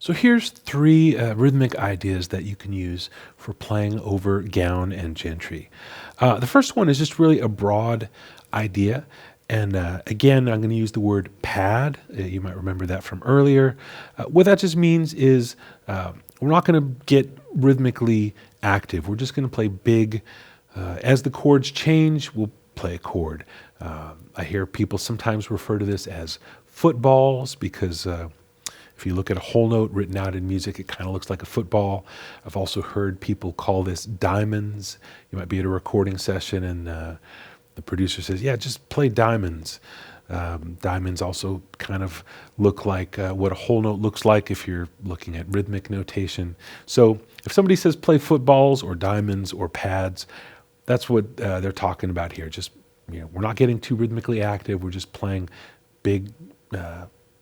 So here's three rhythmic ideas that you can use for playing over gown and gentry. The first one is just really a broad idea. And again, I'm going to use the word pad. You might remember that from earlier. What that just means is we're not going to get rhythmically active. We're just going to play big. As the chords change, we'll play a chord. I hear people sometimes refer to this as footballs because if you look at a whole note written out in music, it kind of looks like a football. I've also heard people call this diamonds. You might be at a recording session and the producer says, yeah, just play diamonds. Diamonds also kind of look like what a whole note looks like if you're looking at rhythmic notation. So if somebody says play footballs or diamonds or pads, that's what they're talking about here. Just, we're not getting too rhythmically active. We're just playing big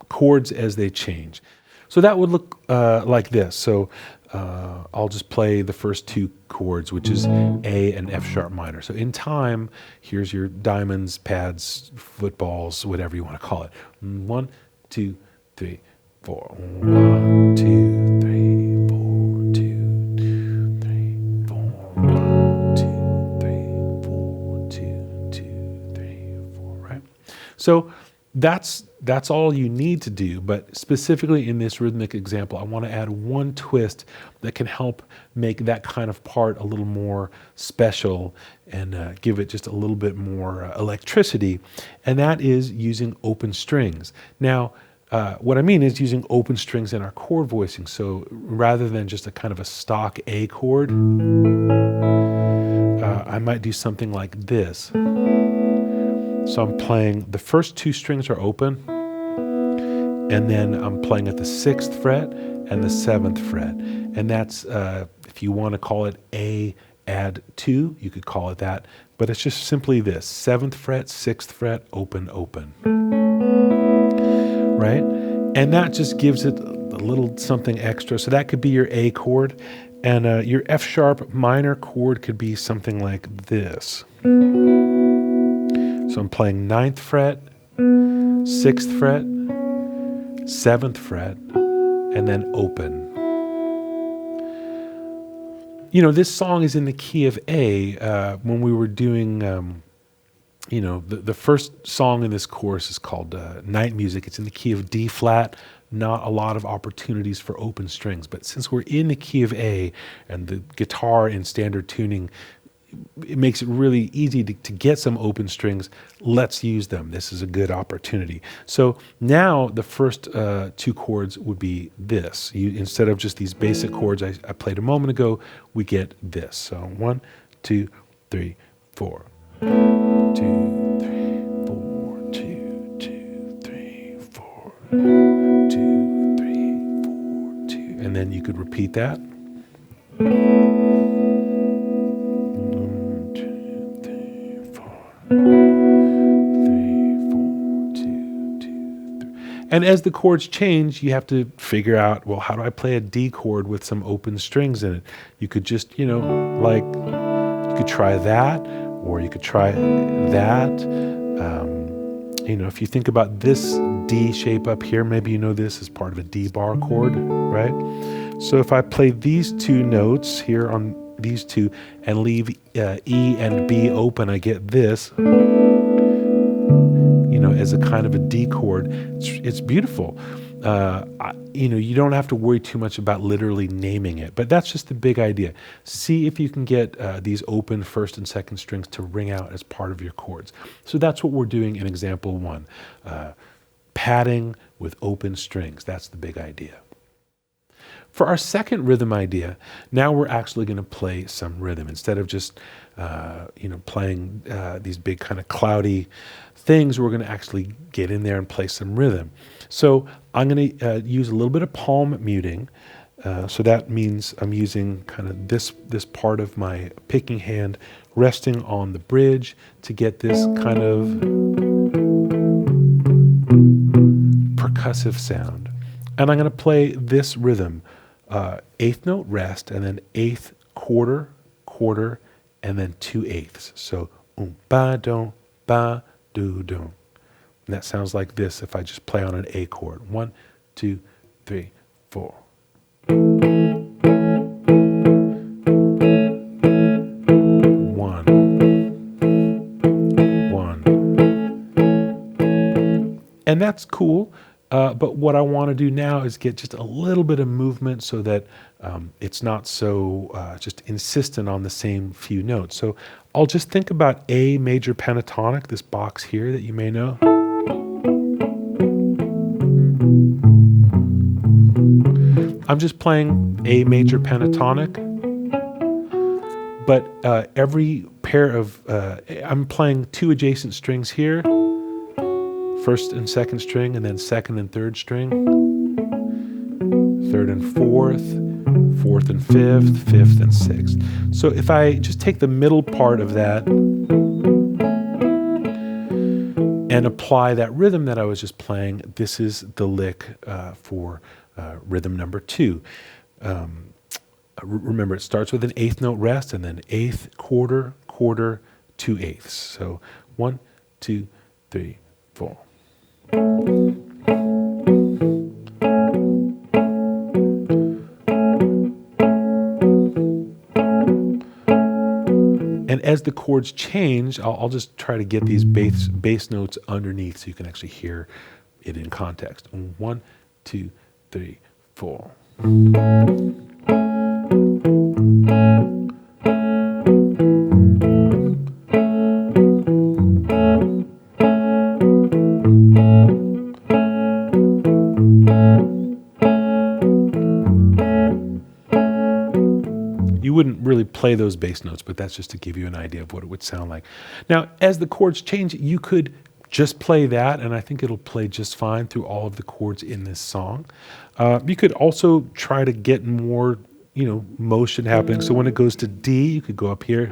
chords as they change. So that would look like this. So I'll just play the first two chords, which is A and F sharp minor. So in time, here's your diamonds, pads, footballs, whatever you want to call it. 1, 2, 3, 4. 1, 2, 3, 4, 2, 3, 4. 1, 2, 3, 4, 2, 2, 3, 4. Right? So that's all you need to do, but specifically in this rhythmic example, I want to add one twist that can help make that kind of part a little more special and give it just a little bit more electricity, and that is using open strings. Now, what I mean is using open strings in our chord voicing, so rather than just a kind of a stock A chord, I might do something like this. So I'm playing, the first two strings are open, and then I'm playing at the 6th fret and the 7th fret. And that's, if you want to call it A add 2, you could call it that. But it's just simply this, 7th fret, 6th fret, open, open. Right? And that just gives it a little something extra. So that could be your A chord. And your F sharp minor chord could be something like this. So I'm playing 9th fret, 6th fret, 7th fret, and then open. This song is in the key of A. When we were doing, the first song in this course is called Night Music. It's in the key of D flat. Not a lot of opportunities for open strings. But since we're in the key of A and the guitar in standard tuning, it makes it really easy to get some open strings. Let's use them. This is a good opportunity. So now the first two chords would be this. Instead of just these basic chords I played a moment ago, we get this. So 1, 2, 3, 4. 2, 3, 4, 2, 2, 3, 4. 2, 3, 4, 2. And then you could repeat that. And as the chords change, you have to figure out, well, how do I play a D chord with some open strings in it? You could just, you could try that, or you could try that. If you think about this D shape up here, maybe this is part of a D bar chord, right? So if I play these two notes here on these two and leave E and B open, I get this. As a kind of a D chord. It's beautiful. You don't have to worry too much about literally naming it, but that's just the big idea. See if you can get these open first and second strings to ring out as part of your chords. So that's what we're doing in example 1. Padding with open strings. That's the big idea. For our second rhythm idea, now we're actually going to play some rhythm instead of just playing these big kind of cloudy things. We're going to actually get in there and play some rhythm. So I'm going to use a little bit of palm muting. So that means I'm using kind of this part of my picking hand resting on the bridge to get this kind of percussive sound. And I'm going to play this rhythm, 8th note rest, and then 8th quarter, quarter, and then 2/8. So ba don ba do don. And that sounds like this if I just play on an A chord. 1, 2, 3, 4. And that's cool. But what I want to do now is get just a little bit of movement so that it's not so just insistent on the same few notes. So I'll just think about A major pentatonic, this box here that you may know. I'm just playing A major pentatonic, but every pair of, I'm playing 2 adjacent strings here, first and second string, and then second and third string, third and fourth, fourth and fifth, fifth and sixth. So if I just take the middle part of that and apply that rhythm that I was just playing, this is the lick for rhythm number 2. Remember, it starts with an eighth note rest and then eighth, quarter, quarter, 2/8. So 1, 2, 3, 4. And as the chords change, I'll just try to get these bass notes underneath so you can actually hear it in context. 1, 2, 3, 4. You wouldn't really play those bass notes, but that's just to give you an idea of what it would sound like. Now, as the chords change, you could just play that, and I think it'll play just fine through all of the chords in this song. You could also try to get more, motion happening. So when it goes to D, you could go up here,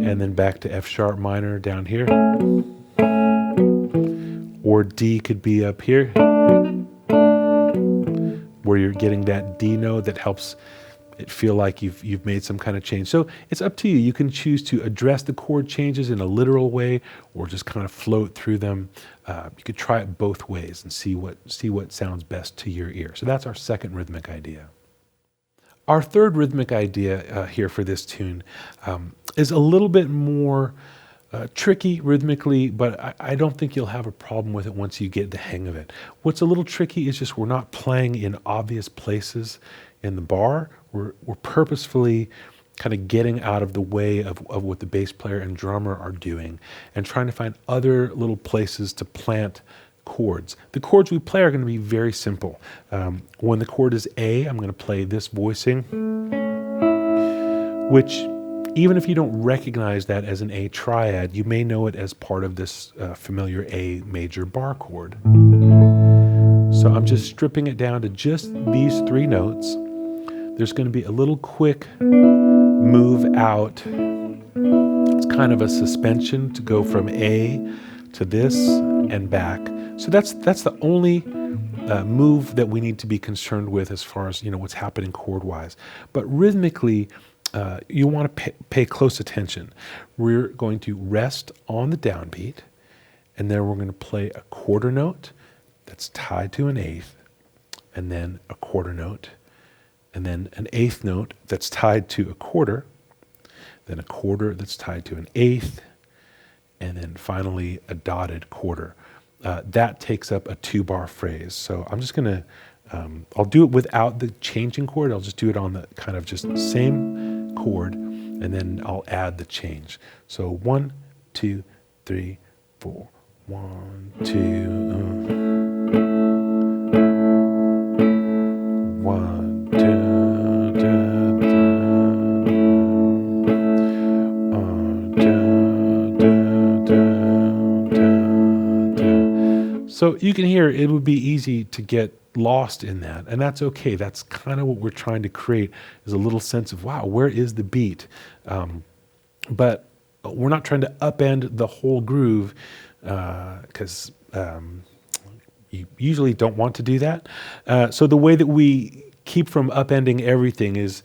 and then back to F sharp minor down here, or D could be up here, where you're getting that D note that helps it feel like you've made some kind of change. So it's up to you. You can choose to address the chord changes in a literal way or just kind of float through them. You could try it both ways and see what sounds best to your ear. So that's our second rhythmic idea. Our third rhythmic idea here for this tune is a little bit more tricky rhythmically, but I don't think you'll have a problem with it once you get the hang of it. What's a little tricky is just we're not playing in obvious places in the bar. We're purposefully kind of getting out of the way of what the bass player and drummer are doing and trying to find other little places to plant chords. The chords we play are going to be very simple. When the chord is A, I'm going to play this voicing, which even if you don't recognize that as an A triad, you may know it as part of this familiar A major bar chord. So I'm just stripping it down to just these 3 notes. There's going to be a little quick move out. It's kind of a suspension to go from A to this and back. So that's the only move that we need to be concerned with as far as what's happening chord-wise. But rhythmically, you want to pay close attention. We're going to rest on the downbeat, and then we're going to play a quarter note that's tied to an eighth, and then a quarter note, and then an eighth note that's tied to a quarter, then a quarter that's tied to an eighth, and then finally a dotted quarter. That takes up a 2-bar phrase. So I'm just going to, I'll do it without the changing chord. I'll just do it on the kind of just same chord, and then I'll add the change. So 1, 2, 3, 4. 1, 2, 1, 2, 2. So you can hear it would be easy to get lost in that, and that's okay. That's kind of what we're trying to create, is a little sense of, wow, where is the beat? But we're not trying to upend the whole groove, because you usually don't want to do that. So the way that we keep from upending everything is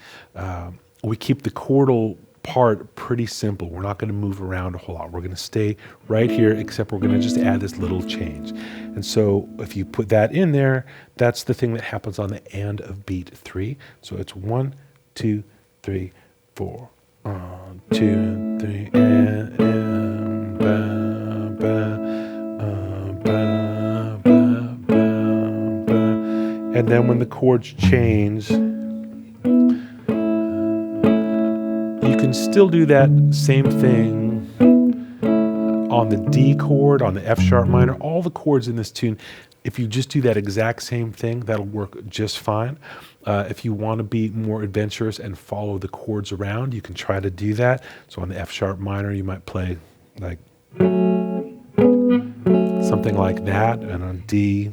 we keep the chordal part pretty simple. We're not going to move around a whole lot. We're going to stay right here, except we're going to just add this little change. And so if you put that in there, that's the thing that happens on the and of beat 3. So it's 1, 2, 3, 4. 1, 2, 3, and And then when the chords change, you can still do that same thing on the D chord, on the F sharp minor, all the chords in this tune. If you just do that exact same thing, that'll work just fine. If you want to be more adventurous and follow the chords around, you can try to do that. So on the F sharp minor, you might play like something like that, and on D,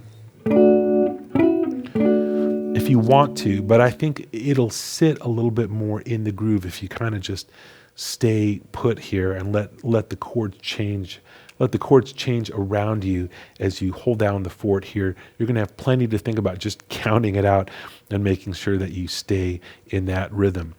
if you want to, but I think it'll sit a little bit more in the groove if you kind of just stay put here and let the chords change. Let the chords change around you as you hold down the fort here. You're going to have plenty to think about just counting it out and making sure that you stay in that rhythm.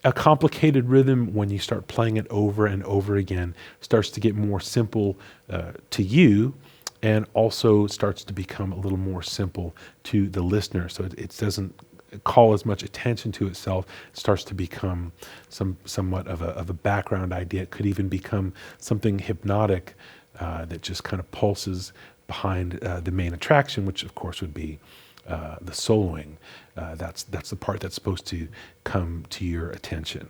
A complicated rhythm, when you start playing it over and over again, starts to get more simple to you, and also starts to become a little more simple to the listener. So it doesn't call as much attention to itself. It starts to become somewhat of a background idea. It could even become something hypnotic that just kind of pulses behind the main attraction, which of course would be the soloing. That's the part that's supposed to come to your attention.